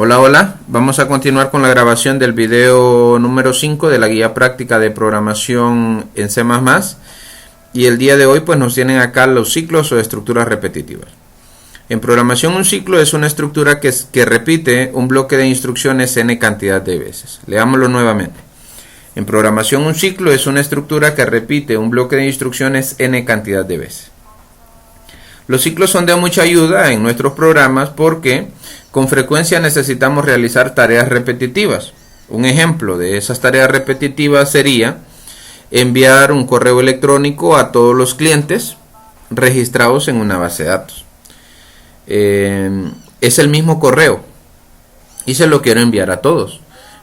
Hola, hola, vamos a continuar con la grabación del video número 5 de la guía práctica de programación en C++, y el día de hoy pues nos tienen acá los ciclos o estructuras repetitivas. En programación, un ciclo es una estructura que repite un bloque de instrucciones n cantidad de veces. Leámoslo nuevamente. En programación, un ciclo es una estructura que repite un bloque de instrucciones n cantidad de veces. Los ciclos son de mucha ayuda en nuestros programas porque con frecuencia necesitamos realizar tareas repetitivas. Un ejemplo de esas tareas repetitivas sería enviar un correo electrónico a todos los clientes registrados en una base de datos. Es el mismo correo y se lo quiero enviar a todos.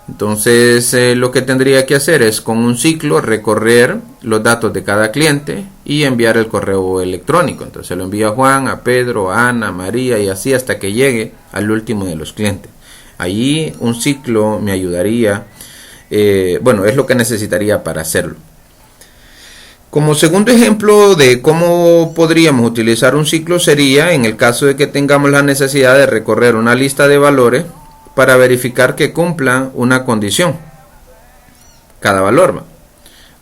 Entonces lo que tendría que hacer es con un ciclo recorrer los datos de cada cliente y enviar el correo electrónico. Entonces lo envío a Juan, a Pedro, a Ana, a María y así hasta que llegue al último de los clientes. Allí un ciclo me ayudaría, es lo que necesitaría para hacerlo. Como segundo ejemplo de cómo podríamos utilizar un ciclo sería en el caso de que tengamos la necesidad de recorrer una lista de valores para verificar que cumplan una condición cada valor.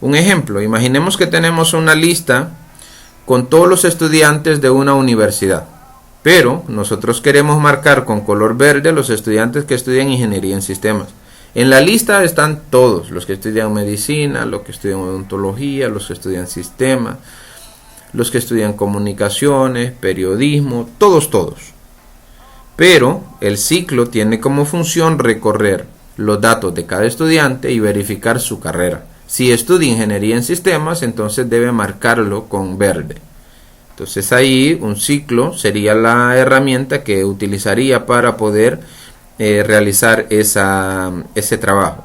Un ejemplo, imaginemos que tenemos una lista con todos los estudiantes de una universidad, pero nosotros queremos marcar con color verde los estudiantes que estudian ingeniería en sistemas. En la lista están todos, los que estudian medicina, los que estudian odontología, los que estudian sistemas, los que estudian comunicaciones, periodismo, todos. Pero el ciclo tiene como función recorrer los datos de cada estudiante y verificar su carrera. Si estudia ingeniería en sistemas, entonces debe marcarlo con verde. Entonces ahí un ciclo sería la herramienta que utilizaría para poder realizar ese trabajo.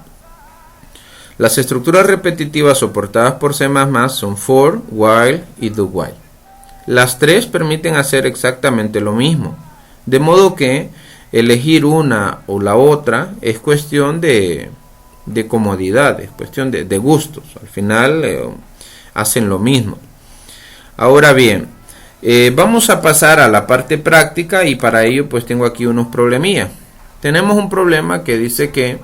Las estructuras repetitivas soportadas por C++ son for, while y do while. Las tres permiten hacer exactamente lo mismo. De modo que elegir una o la otra es cuestión de comodidad, es cuestión de gustos. Al final hacen lo mismo. Ahora bien, vamos a pasar a la parte práctica y para ello pues tengo aquí unos problemillas. Tenemos un problema que dice que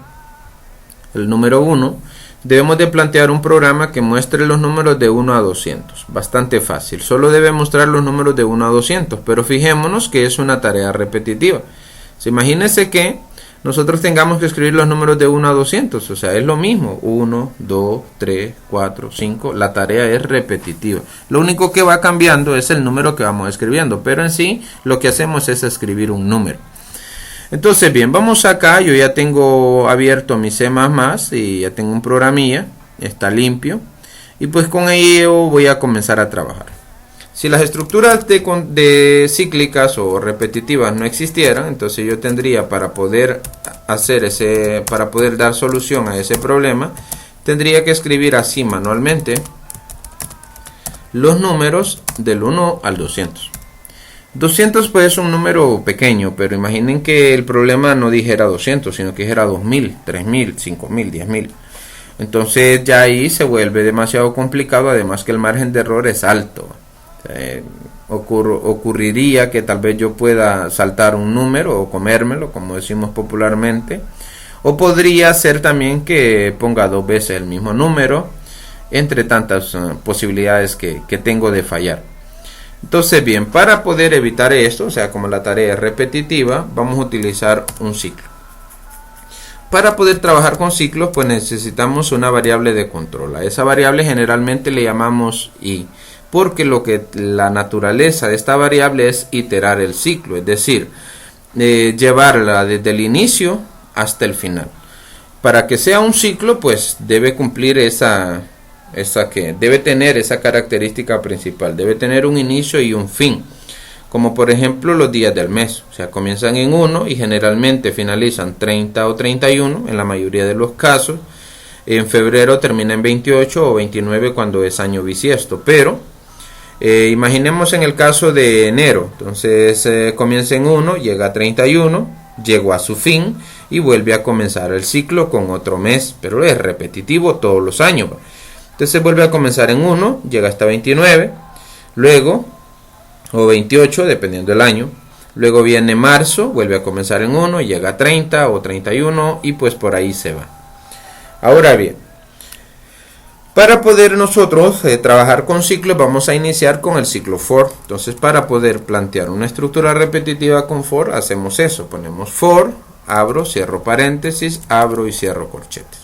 el número 1 debemos de plantear un programa que muestre los números de 1 a 200. Bastante fácil. Solo debe mostrar los números de 1 a 200. Pero fijémonos que es una tarea repetitiva. Imagínense que nosotros tengamos que escribir los números de 1 a 200. O sea, es lo mismo. 1, 2, 3, 4, 5. La tarea es repetitiva. Lo único que va cambiando es el número que vamos escribiendo. Pero en sí, lo que hacemos es escribir un número. Entonces bien, vamos acá, yo ya tengo abierto mi C++ y ya tengo un programilla, está limpio y pues con ello voy a comenzar a trabajar. Si las estructuras de cíclicas o repetitivas no existieran, entonces yo tendría para poder dar solución a ese problema, tendría que escribir así manualmente los números del 1 al 200. 200 pues es un número pequeño, pero imaginen que el problema no dijera 200, sino que dijera 2000, 3000, 5000, 10000. Entonces ya ahí se vuelve demasiado complicado, además que el margen de error es alto. Ocurriría que tal vez yo pueda saltar un número o comérmelo, como decimos popularmente. O podría ser también que ponga dos veces el mismo número, entre tantas posibilidades que tengo de fallar. Entonces bien, para poder evitar esto, o sea, como la tarea es repetitiva, vamos a utilizar un ciclo. Para poder trabajar con ciclos, pues necesitamos una variable de control. A esa variable generalmente le llamamos i, porque la naturaleza de esta variable es iterar el ciclo, es decir, llevarla desde el inicio hasta el final. Para que sea un ciclo, pues debe cumplir debe tener esa característica principal, debe tener un inicio y un fin, como por ejemplo los días del mes, o sea, comienzan en 1 y generalmente finalizan 30 o 31 en la mayoría de los casos. En febrero termina en 28 o 29 cuando es año bisiesto, pero imaginemos en el caso de enero, entonces comienza en 1, llega a 31, llegó a su fin y vuelve a comenzar el ciclo con otro mes, pero es repetitivo todos los años. Entonces vuelve a comenzar en 1, llega hasta 29, luego, o 28, dependiendo del año, Luego viene marzo, vuelve a comenzar en 1, llega a 30 o 31 y pues por ahí se va. Ahora bien, para poder nosotros trabajar con ciclos, vamos a iniciar con el ciclo for. Entonces, para poder plantear una estructura repetitiva con for, hacemos eso. Ponemos for, abro, cierro paréntesis, abro y cierro corchetes.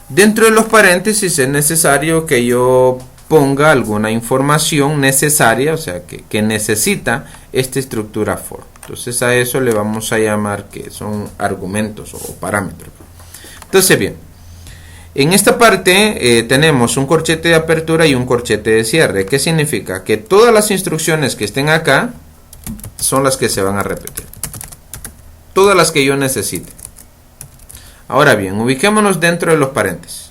Dentro de los paréntesis es necesario que yo ponga alguna información necesaria, o sea, que necesita esta estructura for. Entonces, a eso le vamos a llamar que son argumentos o parámetros. Entonces, bien. En esta parte tenemos un corchete de apertura y un corchete de cierre. ¿Qué significa? Que todas las instrucciones que estén acá son las que se van a repetir. Todas las que yo necesite. Ahora bien, ubiquémonos dentro de los paréntesis.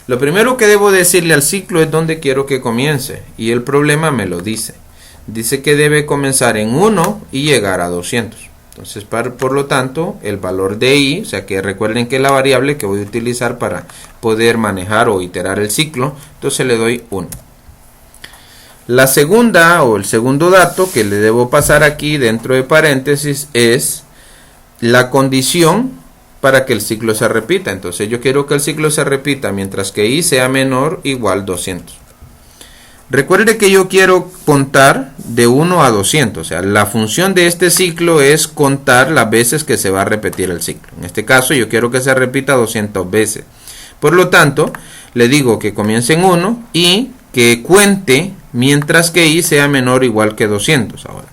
Lo primero que debo decirle al ciclo es dónde quiero que comience. Y el problema me lo dice. Dice que debe comenzar en 1 y llegar a 200. Entonces, por lo tanto, el valor de i, o sea que recuerden que es la variable que voy a utilizar para poder manejar o iterar el ciclo, entonces le doy 1. La segunda o el segundo dato que le debo pasar aquí dentro de paréntesis es la condición para que el ciclo se repita. Entonces yo quiero que el ciclo se repita mientras que i sea menor o igual 200. Recuerde que yo quiero contar de 1 a 200, o sea, la función de este ciclo es contar las veces que se va a repetir el ciclo. En este caso yo quiero que se repita 200 veces. Por lo tanto, le digo que comience en 1 y que cuente mientras que i sea menor o igual que 200. Ahora,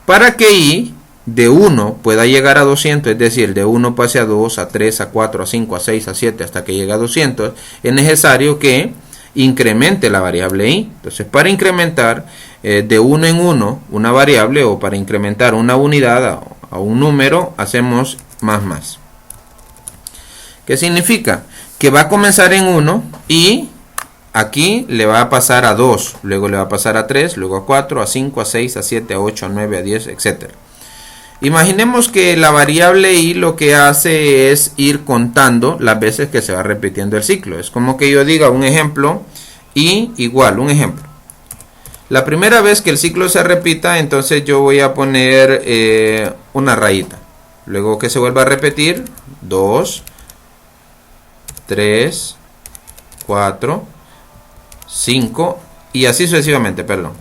para que i de 1 pueda llegar a 200, es decir, de 1 pase a 2, a 3, a 4, a 5, a 6, a 7, hasta que llegue a 200, es necesario que incremente la variable i. Entonces, para incrementar de 1 en 1 una variable o para incrementar una unidad a un número, hacemos más. ¿Qué significa? Que va a comenzar en 1 y aquí le va a pasar a 2, luego le va a pasar a 3, luego a 4, a 5, a 6, a 7, a 8, a 9, a 10, etc. Imaginemos que la variable i lo que hace es ir contando las veces que se va repitiendo el ciclo. Es como que yo diga un ejemplo i igual, un ejemplo. La primera vez que el ciclo se repita, entonces yo voy a poner una rayita. Luego que se vuelva a repetir, 2, 3, 4, 5 y así sucesivamente, perdón.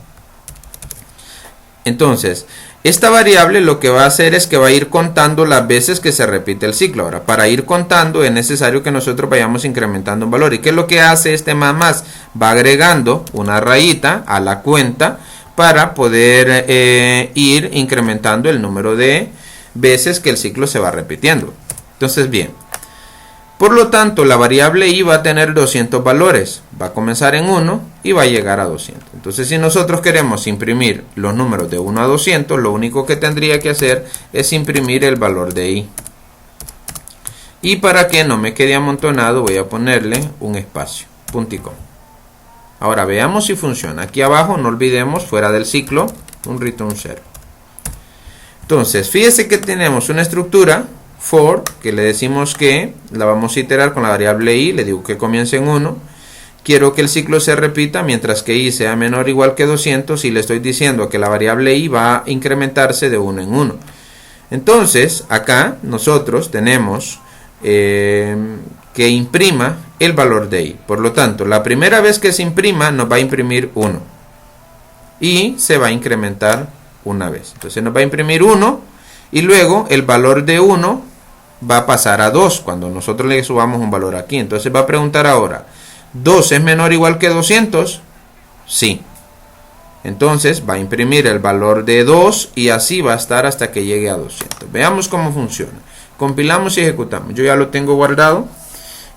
Entonces, esta variable lo que va a hacer es que va a ir contando las veces que se repite el ciclo. Ahora, para ir contando es necesario que nosotros vayamos incrementando un valor. ¿Y qué es lo que hace este más? Va agregando una rayita a la cuenta para poder ir incrementando el número de veces que el ciclo se va repitiendo. Entonces, bien. Por lo tanto, la variable i va a tener 200 valores. Va a comenzar en 1 y va a llegar a 200. Entonces, si nosotros queremos imprimir los números de 1 a 200, lo único que tendría que hacer es imprimir el valor de i. Y para que no me quede amontonado, voy a ponerle un espacio, puntico. Ahora, veamos si funciona. Aquí abajo, no olvidemos, fuera del ciclo, un return 0. Entonces, fíjese que tenemos una estructura for, que le decimos que la vamos a iterar con la variable i, le digo que comience en 1, quiero que el ciclo se repita mientras que i sea menor o igual que 200 y le estoy diciendo que la variable i va a incrementarse de 1 en 1. Entonces, acá nosotros tenemos que imprima el valor de i. Por lo tanto, la primera vez que se imprima nos va a imprimir 1 y se va a incrementar una vez. Entonces nos va a imprimir 1 y luego el valor de 1 va a pasar a 2 cuando nosotros le subamos un valor aquí. Entonces va a preguntar ahora, ¿2 es menor o igual que 200? Sí. Entonces va a imprimir el valor de 2 y así va a estar hasta que llegue a 200. Veamos cómo funciona. Compilamos y ejecutamos. Yo ya lo tengo guardado.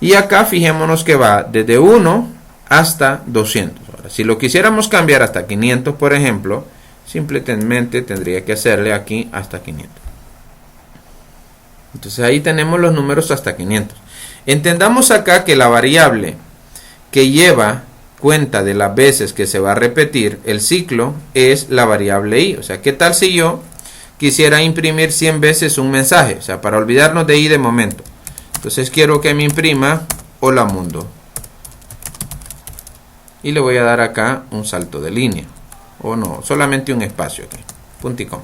Y acá fijémonos que va desde 1 hasta 200. Ahora, si lo quisiéramos cambiar hasta 500, por ejemplo, simplemente tendría que hacerle aquí hasta 500. Entonces ahí tenemos los números hasta 500. Entendamos acá que la variable que lleva cuenta de las veces que se va a repetir el ciclo es la variable i. O sea, ¿qué tal si yo quisiera imprimir 100 veces un mensaje? O sea, para olvidarnos de i de momento. Entonces quiero que me imprima hola mundo. Y le voy a dar acá un salto de línea. O no, solamente un espacio aquí. Punto y coma.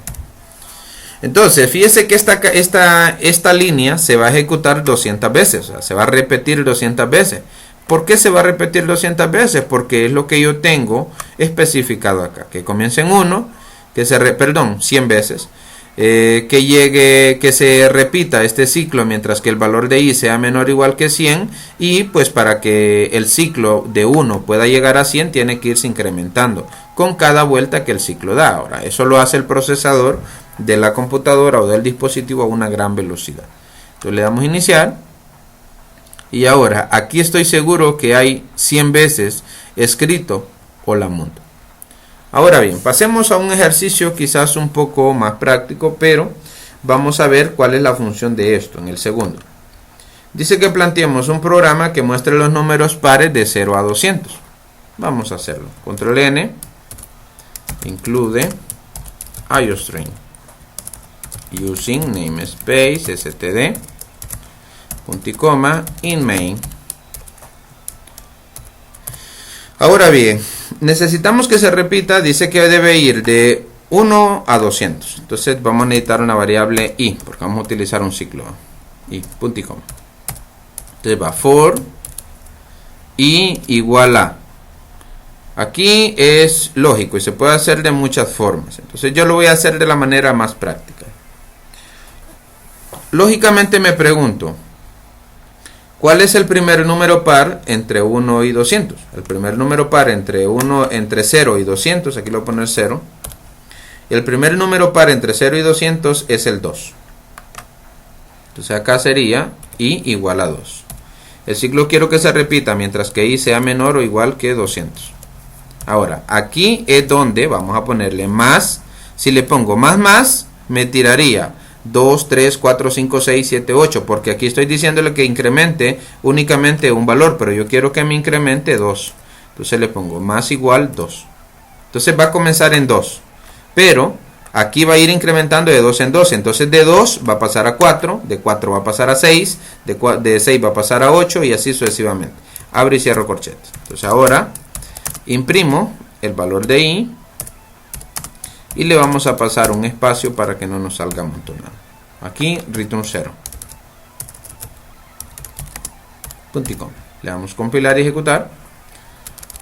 Entonces, fíjese que esta línea se va a ejecutar 200 veces, o sea, se va a repetir 200 veces. ¿Por qué se va a repetir 200 veces? Porque es lo que yo tengo especificado acá, que comience en 1, 100 veces, que se repita este ciclo mientras que el valor de i sea menor o igual que 100, y pues para que el ciclo de 1 pueda llegar a 100 tiene que irse incrementando con cada vuelta que el ciclo da. Ahora, eso lo hace el procesador de la computadora o del dispositivo a una gran velocidad. Entonces le damos a iniciar, y ahora aquí estoy seguro que hay 100 veces escrito hola mundo. Ahora bien, pasemos a un ejercicio quizás un poco más práctico, pero vamos a ver cuál es la función de esto en el segundo. Dice que planteemos un programa que muestre los números pares de 0 a 200. Vamos a hacerlo. Control N, include IOString, using namespace std, punto y coma, in main. Ahora bien, necesitamos que se repita, dice que debe ir de 1 a 200. Entonces vamos a necesitar una variable i, porque vamos a utilizar un ciclo i, punto y coma. Entonces va for i igual a. Aquí es lógico y se puede hacer de muchas formas. Entonces yo lo voy a hacer de la manera más práctica. Lógicamente me pregunto, ¿cuál es el primer número par entre 1 y 200? El primer número par entre 0 y 200, aquí lo voy a poner 0. El primer número par entre 0 y 200 es el 2. Entonces acá sería i igual a 2. El ciclo quiero que se repita mientras que i sea menor o igual que 200. Ahora, aquí es donde vamos a ponerle más. Si le pongo más, me tiraría 2, 3, 4, 5, 6, 7, 8, porque aquí estoy diciéndole que incremente únicamente un valor, pero yo quiero que me incremente 2. Entonces le pongo más igual 2. Entonces va a comenzar en 2, pero aquí va a ir incrementando de 2 en 2. Entonces de 2 va a pasar a 4, de 4 va a pasar a 6, de 6 va a pasar a 8 y así sucesivamente. Abro y cierro corchetes. Entonces ahora imprimo el valor de i y le vamos a pasar un espacio para que no nos salga amontonado. Aquí return 0. Punto y coma. Le damos compilar y ejecutar.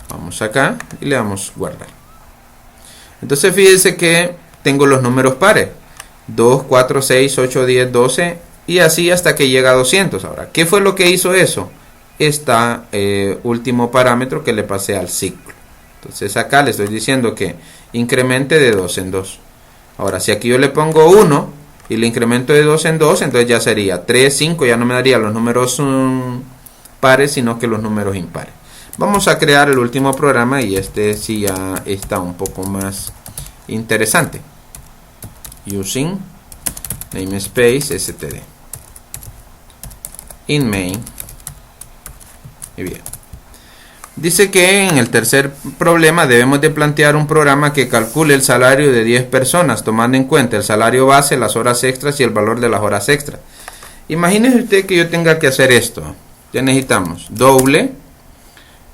Vamos acá y le damos guardar. Entonces fíjense que tengo los números pares. 2, 4, 6, 8, 10, 12 y así hasta que llega a 200. Ahora, ¿qué fue lo que hizo eso? Último parámetro que le pasé al ciclo. Entonces acá le estoy diciendo que incremente de 2 en 2. Ahora, si aquí yo le pongo 1 y le incremento de 2 en 2, entonces ya sería 3, 5, ya no me daría los números pares, sino que los números impares. Vamos a crear el último programa y este sí ya está un poco más interesante. Using namespace std, in main. Y bien, dice que en el tercer problema debemos de plantear un programa que calcule el salario de 10 personas tomando en cuenta el salario base, las horas extras y el valor de las horas extras. Imagínese usted que yo tenga que hacer esto. Ya necesitamos doble.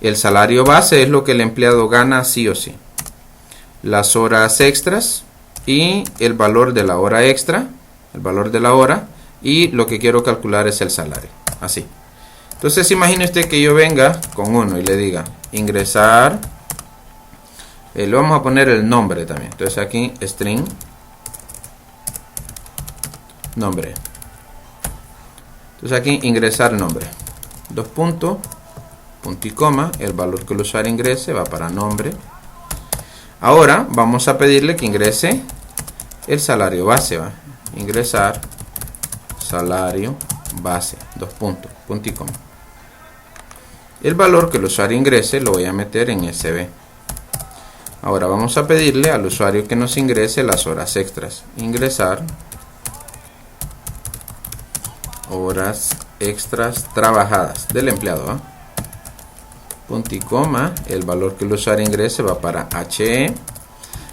El salario base es lo que el empleado gana sí o sí, las horas extras y el valor de la hora extra, el valor de la hora, y lo que quiero calcular es el salario, así. Entonces imagine usted que yo venga con uno y le diga ingresar, le vamos a poner el nombre también. Entonces aquí string nombre. Entonces aquí ingresar nombre, dos puntos, punto y coma, el valor que el usuario ingrese va para nombre. Ahora vamos a pedirle que ingrese el salario base, ¿va? Ingresar salario base, dos puntos, punto y coma. El valor que el usuario ingrese lo voy a meter en SB. Ahora vamos a pedirle al usuario que nos ingrese las horas extras. Ingresar horas extras trabajadas del empleado, ¿eh? Punto y coma, el valor que el usuario ingrese va para HE.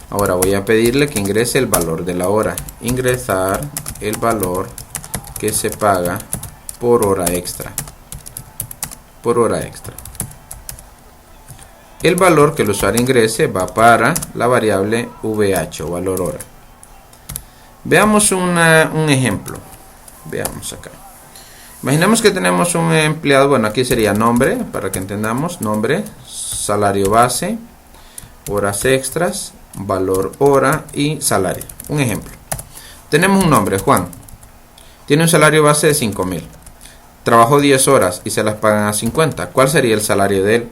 Ahora voy a pedirle que ingrese el valor de la hora. Ingresar el valor que se paga por hora extra. Por hora extra. El valor que el usuario ingrese va para la variable VH o valor hora. Veamos un ejemplo. Veamos acá. Imaginemos que tenemos un empleado, bueno, aquí sería nombre, para que entendamos, nombre, salario base, horas extras, valor hora y salario. Un ejemplo. Tenemos un nombre, Juan. Tiene un salario base de 5,000. Trabajó 10 horas y se las pagan a 50. ¿Cuál sería el salario de él?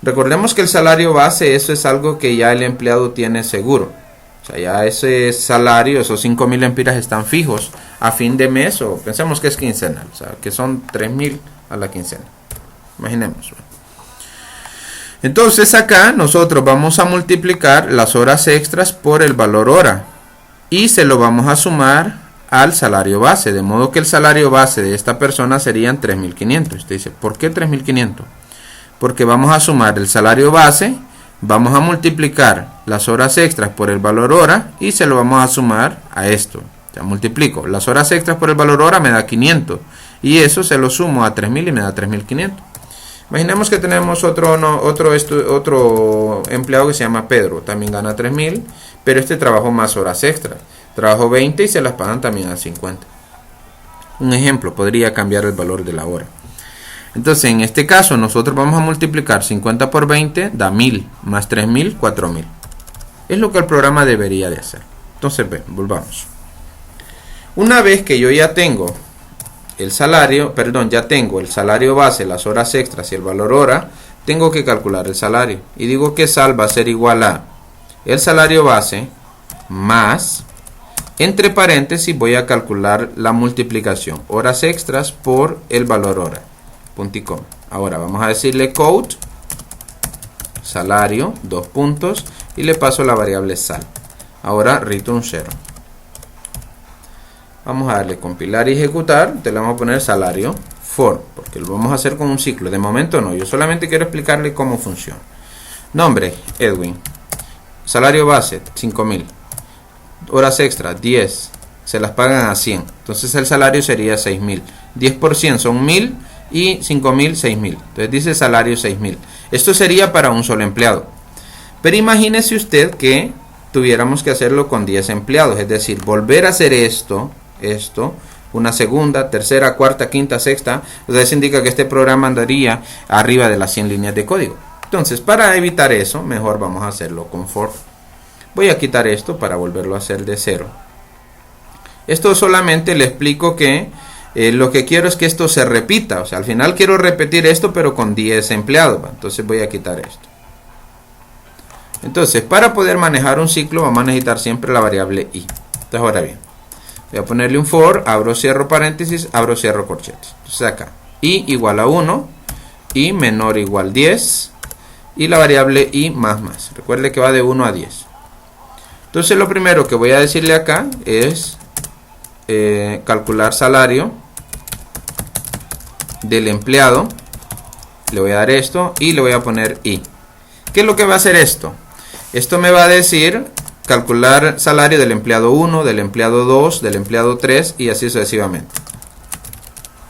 Recordemos que el salario base, eso es algo que ya el empleado tiene seguro. O sea, ya ese salario, esos 5,000 lempiras están fijos a fin de mes, o pensemos que es quincenal, o sea, que son 3,000 a la quincena. Imaginemos. Entonces acá nosotros vamos a multiplicar las horas extras por el valor hora y se lo vamos a sumar al salario base, de modo que el salario base de esta persona serían 3,500. Usted dice, ¿por qué 3,500? Porque vamos a sumar el salario base, vamos a multiplicar las horas extras por el valor hora y se lo vamos a sumar a esto. O sea, multiplico las horas extras por el valor hora, me da 500 y eso se lo sumo a 3,000 y me da 3,500. Imaginemos que tenemos otro empleado que se llama Pedro, también gana 3,000, pero este trabajó más horas extras. Trabajó 20 y se las pagan también a 50. Un ejemplo, podría cambiar el valor de la hora. Entonces, en este caso, nosotros vamos a multiplicar 50 por 20, da 1,000, más 3,000, 4,000. Es lo que el programa debería de hacer. Entonces, volvamos. Una vez que yo ya tengo el salario, ya tengo el salario base, las horas extras y el valor hora, tengo que calcular el salario. Y digo que sal va a ser igual a el salario base más, entre paréntesis voy a calcular la multiplicación, horas extras por el valor hora. Punto y coma. Ahora vamos a decirle code, salario, 2 puntos, y le paso la variable sal. Ahora return 0. Vamos a darle compilar y ejecutar. Te le vamos a poner salario for, porque lo vamos a hacer con un ciclo. De momento no, yo solamente quiero explicarle cómo funciona. Nombre, Edwin. Salario base, 5,000. Horas extras, 10. Se las pagan a 100. Entonces el salario sería 6,000. 10% son 1,000 y 5,000, 6,000. Entonces dice salario 6,000. Esto sería para un solo empleado. Pero imagínese usted que tuviéramos que hacerlo con 10 empleados. Es decir, volver a hacer esto, una segunda, tercera, cuarta, quinta, sexta. Eso indica que este programa andaría arriba de las 100 líneas de código. Entonces, para evitar eso, mejor vamos a hacerlo con for. Voy a quitar esto para volverlo a hacer de cero. Esto solamente le explico que lo que quiero es que esto se repita. O sea, al final quiero repetir esto, pero con 10 empleados. Entonces voy a quitar esto. Entonces, para poder manejar un ciclo, vamos a necesitar siempre la variable i. Entonces, ahora bien, voy a ponerle un for, abro, cierro paréntesis, abro, cierro corchetes. Entonces acá, i igual a 1, i menor o igual 10, y la variable i más. Recuerde que va de 1 a 10. Entonces, lo primero que voy a decirle acá es calcular salario del empleado. Le voy a dar esto y le voy a poner i. ¿Qué es lo que va a hacer esto? Esto me va a decir calcular salario del empleado 1, del empleado 2, del empleado 3 y así sucesivamente.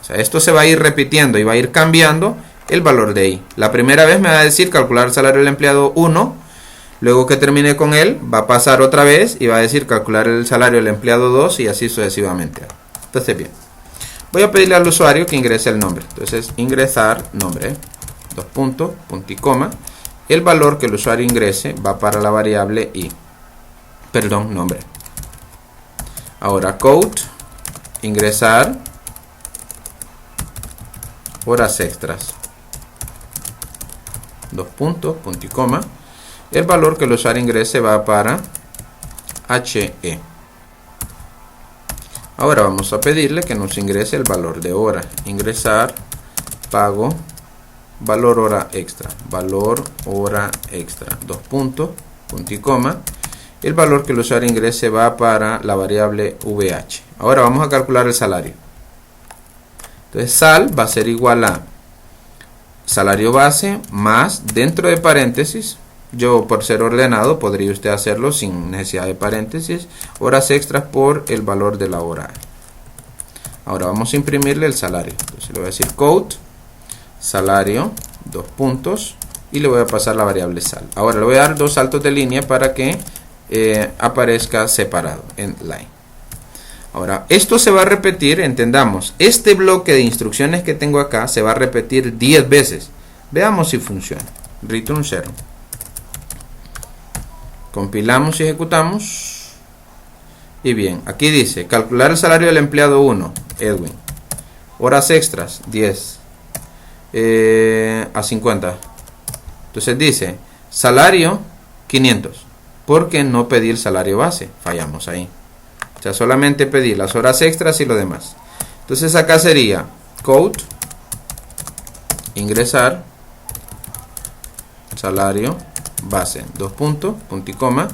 O sea, esto se va a ir repitiendo y va a ir cambiando el valor de i. La primera vez me va a decir calcular salario del empleado 1, luego que termine con él va a pasar otra vez y va a decir calcular el salario del empleado 2 y así sucesivamente. Entonces bien, voy a pedirle al usuario que ingrese el nombre. Entonces ingresar nombre, 2 puntos, punto y coma. El valor que el usuario ingrese va para la variable i. Nombre. Ahora code, ingresar, horas extras. 2 puntos, punto y coma. El valor que el usuario ingrese va para HE. Ahora vamos a pedirle que nos ingrese el valor de hora. Ingresar, pago, valor hora extra, 2 puntos, punto y coma. El valor que el usuario ingrese va para la variable VH. Ahora vamos a calcular el salario. Entonces sal va a ser igual a salario base más, dentro de paréntesis, yo por ser ordenado podría usted hacerlo sin necesidad de paréntesis, horas extras por el valor de la hora. Ahora vamos a imprimirle el salario. Entonces le voy a decir code, salario, 2 puntos, y le voy a pasar la variable sal. Ahora le voy a dar 2 saltos de línea para que aparezca separado en line. Ahora, esto se va a repetir, entendamos, este bloque de instrucciones que tengo acá se va a repetir 10 veces. Veamos si funciona. Return 0. Compilamos y ejecutamos. Y bien, aquí dice, calcular el salario del empleado 1, Edwin. Horas extras, 10. A 50. Entonces dice, salario, 500. Porque no pedí el salario base. Fallamos ahí. O sea, solamente pedí las horas extras y lo demás. Entonces acá sería code, ingresar, salario base, 2 puntos, punto y coma,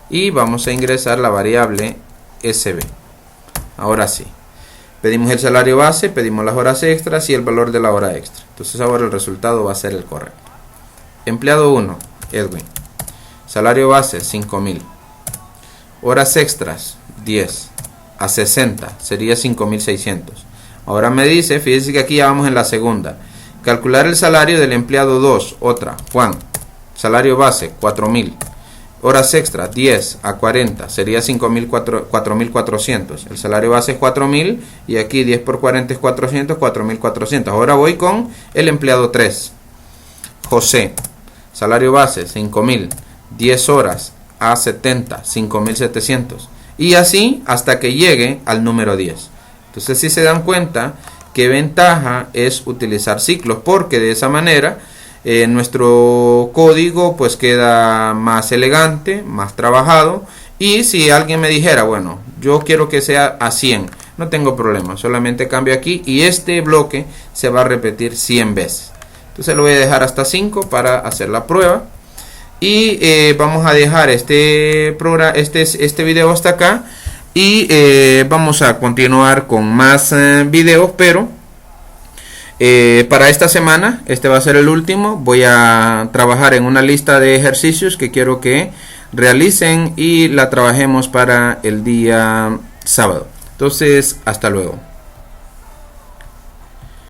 y vamos a ingresar la variable SB. Ahora sí, pedimos el salario base, pedimos las horas extras y el valor de la hora extra. Entonces ahora el resultado va a ser el correcto. Empleado 1, Edwin. Salario base, 5.000. Horas extras, 10. A 60, sería 5.600. Ahora me dice, fíjense que aquí ya vamos en la segunda. Calcular el salario del empleado 2, otra, Juan. Salario base, 4.000. Horas extras, 10 a 40, sería 4.400. El salario base es 4.000 y aquí 10 por 40 es 400, 4.400. Ahora voy con el empleado 3. José, salario base, 5.000. 10 horas a 70, 5.700. Y así hasta que llegue al número 10. Entonces, si se dan cuenta, qué ventaja es utilizar ciclos, porque de esa manera nuestro código pues queda más elegante, más trabajado. Y si alguien me dijera, bueno, yo quiero que sea a 100, no tengo problema, solamente cambio aquí y este bloque se va a repetir 100 veces. Entonces lo voy a dejar hasta 5 para hacer la prueba. Y vamos a dejar este video hasta acá. Y vamos a continuar con más videos, pero para esta semana, este va a ser el último. Voy a trabajar en una lista de ejercicios que quiero que realicen y la trabajemos para el día sábado. Entonces, hasta luego.